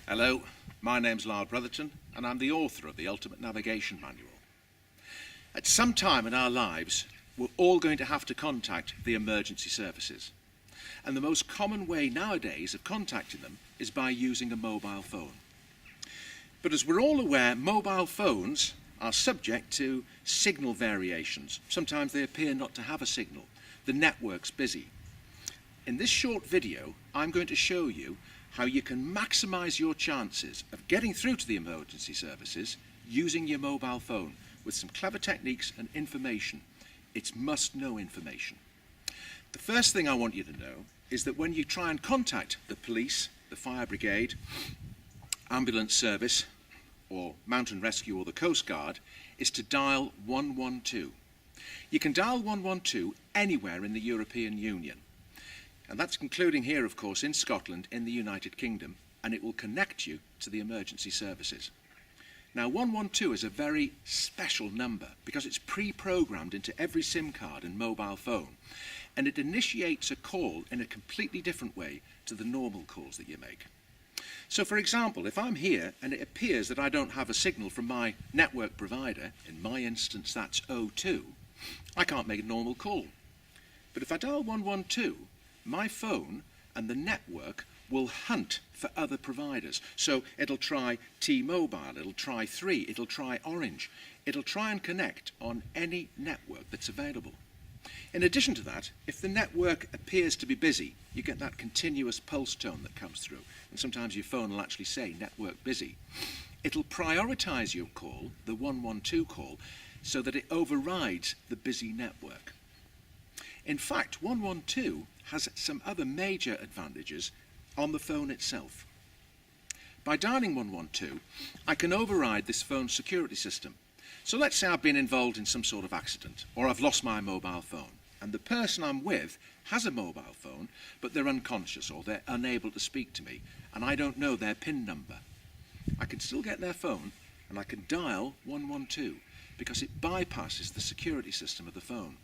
Hello, my name's Lyle Brotherton and I'm the author of the Ultimate Navigation Manual. At some time in our lives, we're all going to have to contact the emergency services. And the most common way nowadays of contacting them is by using a mobile phone. But as we're all aware, mobile phones are subject to signal variations. Sometimes they appear not to have a signal. The network's busy. In this short video, I'm going to show you how you can maximise your chances of getting through to the emergency services using your mobile phone with some clever techniques and information. It's must-know information. The first thing I want you to know is that when you try and contact the police, the fire brigade, ambulance service, or mountain rescue or the Coast Guard, is to dial 112. You can dial 112 anywhere in the European Union. And that's including here, of course, in Scotland, in the United Kingdom, and it will connect you to the emergency services. Now, 112 is a very special number because it's pre-programmed into every SIM card and mobile phone, and it initiates a call in a completely different way to the normal calls that you make. So, for example, if I'm here and it appears that I don't have a signal from my network provider, in my instance that's O2, I can't make a normal call. But if I dial 112, my phone and the network will hunt for other providers. So it'll try T-Mobile, it'll try 3, it'll try Orange. It'll try and connect on any network that's available. In addition to that, if the network appears to be busy, you get that continuous pulse tone that comes through. And sometimes your phone will actually say network busy. It'll prioritise your call, the 112 call, so that it overrides the busy network. In fact, 112 has some other major advantages on the phone itself. By dialing 112, I can override this phone's security system. So let's say I've been involved in some sort of accident, or I've lost my mobile phone, and the person I'm with has a mobile phone, but they're unconscious or they're unable to speak to me, and I don't know their PIN number. I can still get their phone, and I can dial 112, because it bypasses the security system of the phone.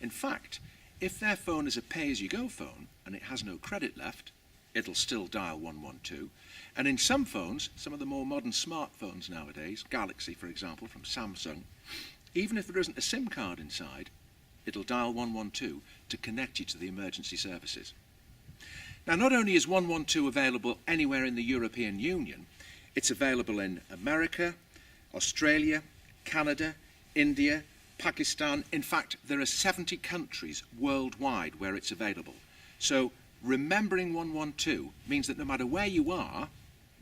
In fact, if their phone is a pay-as-you-go phone and it has no credit left, it'll still dial 112. And in some phones, some of the more modern smartphones nowadays, Galaxy for example from Samsung, even if there isn't a SIM card inside, it'll dial 112 to connect you to the emergency services. Now, not only is 112 available anywhere in the European Union, it's available in America, Australia, Canada, India, Pakistan. In fact, there are 70 countries worldwide where it's available. So remembering 112 means that no matter where you are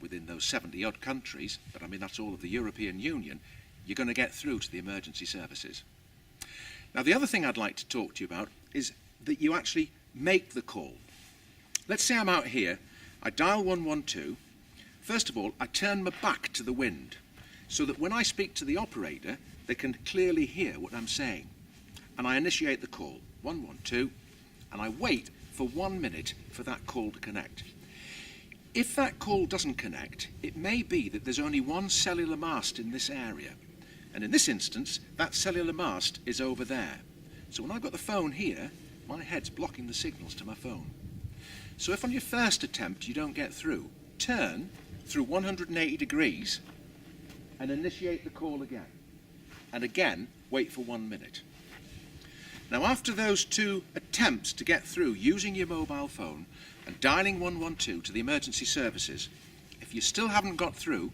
within those 70 odd countries, but I mean that's all of the European Union, you're going to get through to the emergency services. Now, the other thing I'd like to talk to you about is that you actually make the call. Let's say I'm out here, I dial 112. First of all, I turn my back to the wind so that when I speak to the operator, they can clearly hear what I'm saying. And I initiate the call, 112, and I wait for 1 minute for that call to connect. If that call doesn't connect, it may be that there's only one cellular mast in this area. And in this instance, that cellular mast is over there. So when I've got the phone here, my head's blocking the signals to my phone. So if on your first attempt you don't get through, turn through 180 degrees and initiate the call again. And again, wait for 1 minute. Now, after those 2 attempts to get through using your mobile phone and dialing 112 to the emergency services, if you still haven't got through,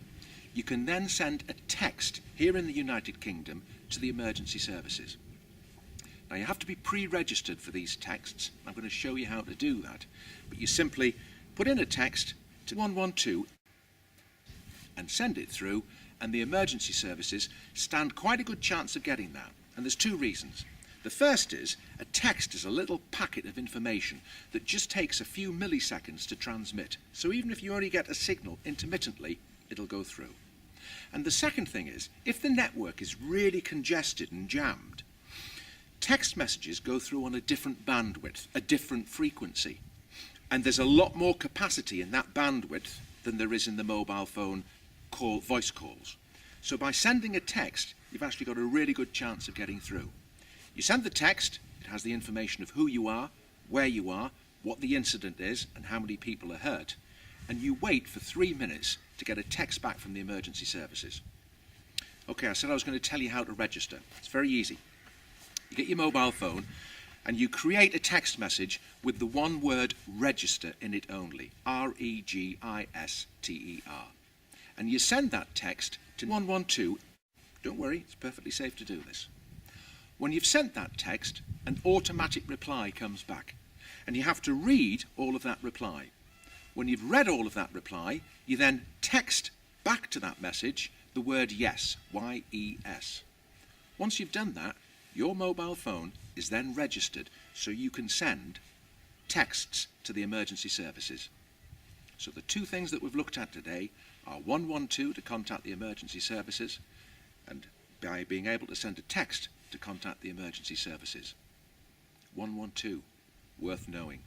you can then send a text here in the United Kingdom to the emergency services. Now, you have to be pre-registered for these texts. I'm going to show you how to do that. But you simply put in a text to 112 and send it through, and the emergency services stand quite a good chance of getting that. And there's 2 reasons. The first is, a text is a little packet of information that just takes a few milliseconds to transmit. So even if you only get a signal intermittently, it'll go through. And the second thing is, if the network is really congested and jammed, text messages go through on a different bandwidth, a different frequency. And there's a lot more capacity in that bandwidth than there is in the mobile phone voice calls. So by sending a text, you've actually got a really good chance of getting through. You send the text, it has the information of who you are, where you are, what the incident is, and how many people are hurt. and you wait for 3 minutes to get a text back from the emergency services. Okay, I said I was going to tell you how to register. It's very easy. You get your mobile phone and you create a text message with the one word register in it only, R-E-G-I-S-T-E-R. And you send that text to 112. Don't worry, it's perfectly safe to do this. When you've sent that text, an automatic reply comes back, and you have to read all of that reply. When you've read all of that reply, you then text back to that message the word yes, Y-E-S. Once you've done that, your mobile phone is then registered so you can send texts to the emergency services. So the two things that we've looked at today are 112 to contact the emergency services, and by being able to send a text to contact the emergency services. 112, worth knowing.